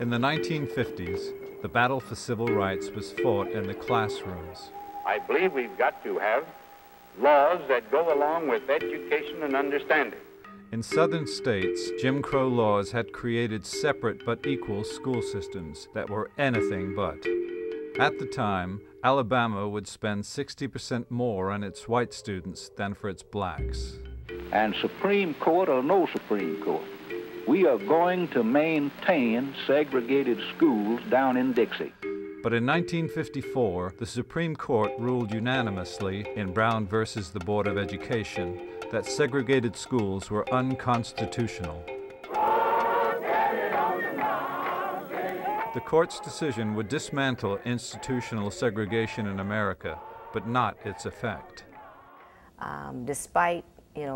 In the 1950s, the battle for civil rights was fought in the classrooms. I believe we've got to have laws that go along with education and understanding. In southern states, Jim Crow laws had created separate but equal school systems that were anything but. At the time, Alabama would spend 60% more on its white students than for its blacks. And Supreme Court or no Supreme Court, we are going to maintain segregated schools down in Dixie. But in 1954, the Supreme Court ruled unanimously in Brown versus the Board of Education that segregated schools were unconstitutional. The court's decision would dismantle institutional segregation in America, but not its effect. Despite,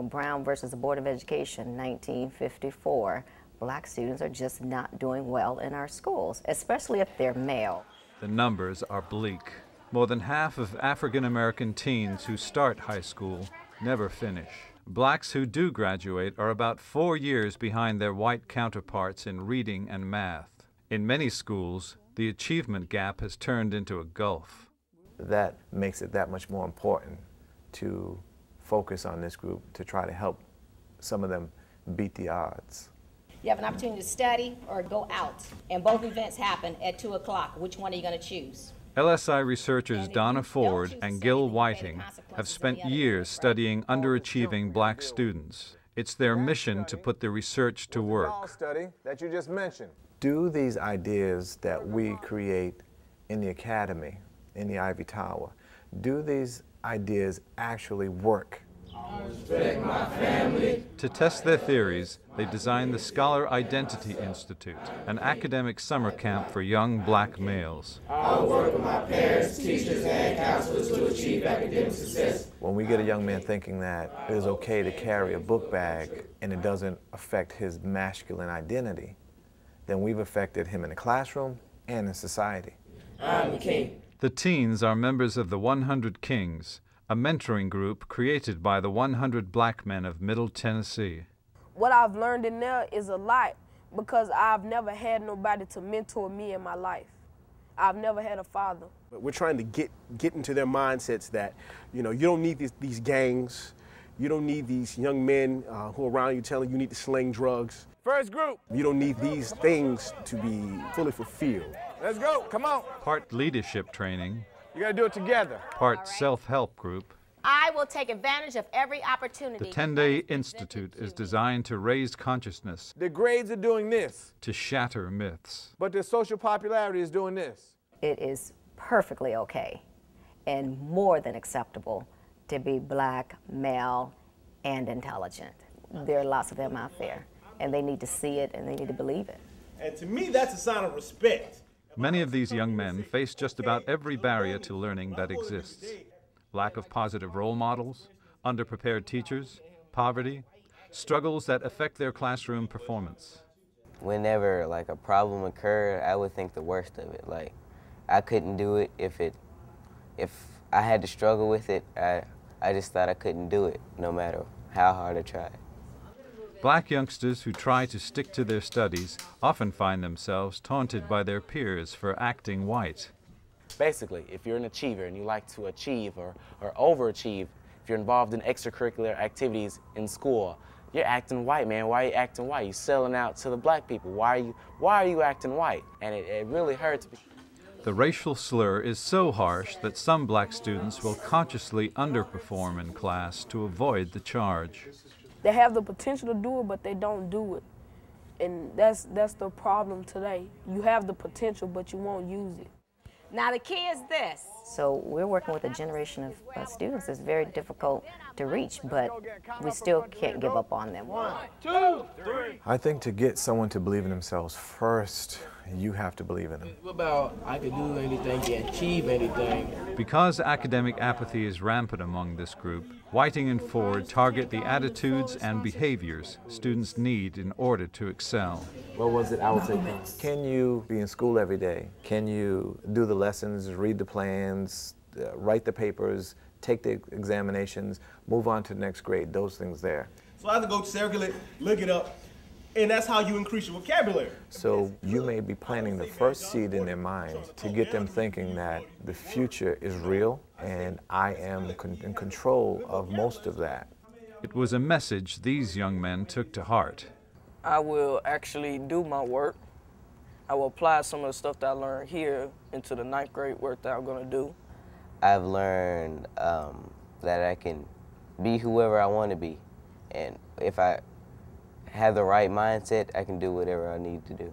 Brown versus the Board of Education, 1954, black students are just not doing well in our schools, especially if they're male. The numbers are bleak. More than half of African-American teens who start high school never finish. Blacks who do graduate are about 4 years behind their white counterparts in reading and math. In many schools, the achievement gap has turned into a gulf. That makes it that much more important to focus on this group to try to help some of them beat the odds. You have an opportunity to study or go out, and both events happen at 2 o'clock. Which one are you going to choose? LSI researchers Donna Ford and Gil Whiting have spent years studying underachieving black students. It's their mission to put the research to work. Study that you just mentioned. Do these ideas that we create in the academy, in the Ivy Tower, do these ideas actually work? I respect my family. To test their theories, they designed the Scholar Identity Institute, an academic summer camp for young black males. I'll work with my parents, teachers, and counselors to achieve academic success. When we get a young man thinking that it is okay to carry a book bag and it doesn't affect his masculine identity, then we've affected him in the classroom and in society. I'm the king. The teens are members of the 100 Kings, a mentoring group created by the 100 black men of Middle Tennessee. What I've learned in there is a lot because I've never had nobody to mentor me in my life. I've never had a father. We're trying to get into their mindsets that, you don't need these gangs. You don't need these young men who are around you telling you need to sling drugs. First group. You don't need these things to be fully fulfilled. Let's go, come on. Part leadership training. You gotta do it together. Part self-help group. I will take advantage of every opportunity. The 10-Day Institute is designed to raise consciousness. The grades are doing this. To shatter myths. But the social popularity is doing this. It is perfectly okay and more than acceptable to be black, male, and intelligent. There are lots of them out there, and they need to see it and they need to believe it. And to me, that's a sign of respect. Many of these young men face just about every barrier to learning that exists. Lack of positive role models, underprepared teachers, poverty, struggles that affect their classroom performance. Whenever a problem occurred, I would think the worst of it. I couldn't do it if I had to struggle with it. I just thought I couldn't do it, no matter how hard I tried. Black youngsters who try to stick to their studies often find themselves taunted by their peers for acting white. Basically, if you're an achiever and you like to achieve or overachieve, if you're involved in extracurricular activities in school, you're acting white, man. Why are you acting white? You're selling out to the black people. Why are you acting white? And it really hurts. The racial slur is so harsh that some black students will consciously underperform in class to avoid the charge. They have the potential to do it, but they don't do it. And that's the problem today. You have the potential, but you won't use it. Now the key is this. So we're working with a generation of students that's very difficult to reach, but we still can't give up on them. 1, 2, 3. I think to get someone to believe in themselves first, you have to believe in them. What about I can do anything, can achieve anything? Because academic apathy is rampant among this group, Whiting and Ford target the attitudes and behaviors students need in order to excel. What was it I would say? Can you be in school every day? Can you do the lessons, read the plans, write the papers, take the examinations, move on to the next grade, those things there? So I have to go circle it, look it up, And that's how you increase your vocabulary. So you may be planting the first seed in their mind to get them thinking that the future is real and I am in control of most of that. It was a message these young men took to heart. I will actually do my work. I will apply some of the stuff that I learned here into the 9th grade work that I'm going to do. I've learned that I can be whoever I want to be. And if I have the right mindset, I can do whatever I need to do.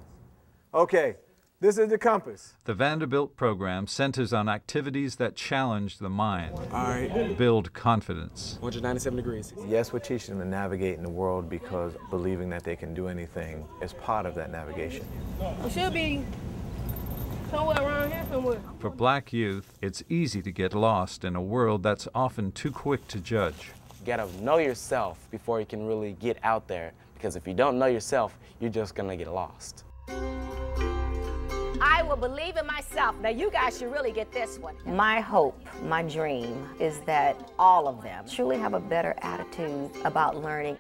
Okay, this is the compass. The Vanderbilt program centers on activities that challenge the mind, All right. build confidence. 197 degrees. Yes, we're teaching them to navigate in the world because believing that they can do anything is part of that navigation. It should be somewhere around here somewhere. For black youth, it's easy to get lost in a world that's often too quick to judge. You gotta know yourself before you can really get out there. Because if you don't know yourself, you're just gonna get lost. I will believe in myself. Now you guys should really get this one. My hope, my dream is that all of them truly have a better attitude about learning.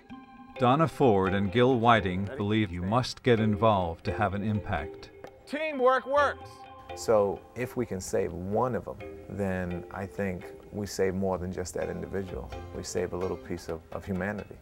Donna Ford and Gil Whiting believe you must get involved to have an impact. Teamwork works. So if we can save one of them, then I think we save more than just that individual. We save a little piece of humanity.